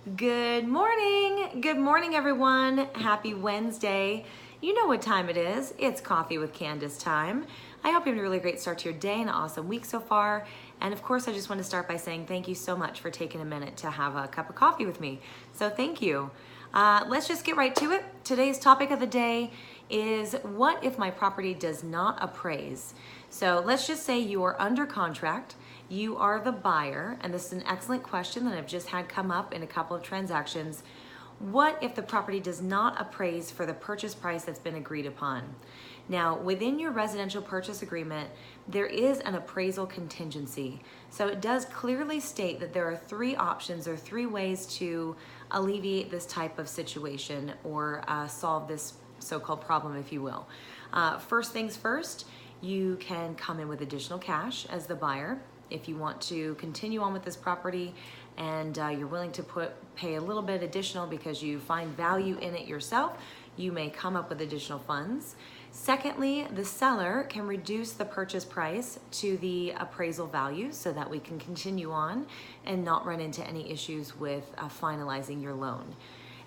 Good morning. Good morning, everyone. Happy Wednesday. You know what time it is. It's Coffee with Candice time. I hope you have a really great start to your day and an awesome week so far. And of course, I just want to start by saying thank you so much for taking a minute to have a cup of coffee with me. So thank you. Let's just get right to it. Today's topic of the day is what if my property does not appraise? So let's just say you are under contract. You are the buyer, and this is an excellent question that I've just had come up in a couple of transactions. What if the property does not appraise for the purchase price that's been agreed upon? Now, within your residential purchase agreement, there is an appraisal contingency. So it does clearly state that there are three options or three ways to alleviate this type of situation or solve this so-called problem, if you will. First things first, you can come in with additional cash as the buyer. If you want to continue on with this property and you're willing to pay a little bit additional because you find value in it yourself, you may come up with additional funds. Secondly, the seller can reduce the purchase price to the appraisal value so that we can continue on and not run into any issues with finalizing your loan.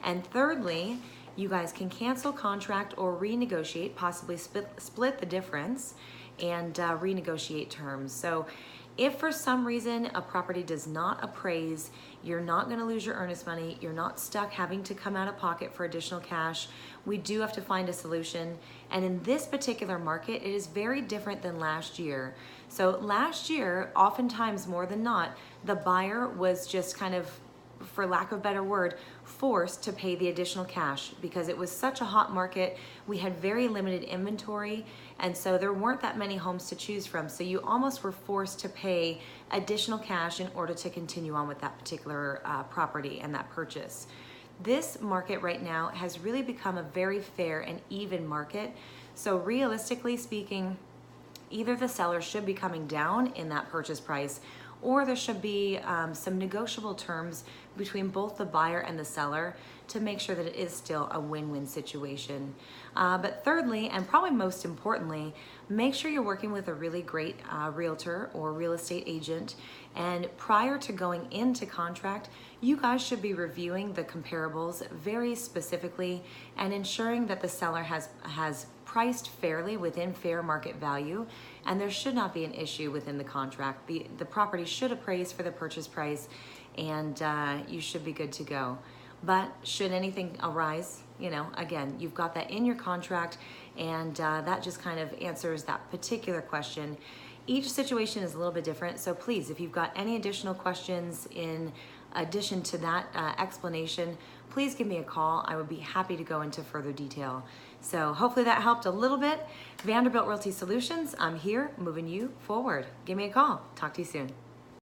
And thirdly, you guys can cancel contract or renegotiate, possibly split the difference and renegotiate terms. So if for some reason a property does not appraise, you're not going to lose your earnest money. You're not stuck having to come out of pocket for additional cash. We do have to find a solution. And in this particular market, it is very different than last year. So last year, oftentimes more than not, the buyer was just kind of, for lack of a better word, forced to pay the additional cash because it was such a hot market. We had very limited inventory, and so there weren't that many homes to choose from. So you almost were forced to pay additional cash in order to continue on with that particular property and that purchase. This market right now has really become a very fair and even market. So realistically speaking, either the seller should be coming down in that purchase price, or there should be some negotiable terms between both the buyer and the seller to make sure that it is still a win-win situation. But thirdly, and probably most importantly, make sure you're working with a really great realtor or real estate agent. And prior to going into contract, you guys should be reviewing the comparables very specifically and ensuring that the seller has priced fairly within fair market value, and there should not be an issue within the contract. The property should appraise for the purchase price, and you should be good to go. But should anything arise, again, you've got that in your contract, and that just kind of answers that particular question. Each situation is a little bit different, so please, if you've got any additional questions in addition to that explanation, please give me a call. I would be happy to go into further detail. So hopefully that helped a little bit. Vanderbilt Realty Solutions, I'm here moving you forward. Give me a call. Talk to you soon.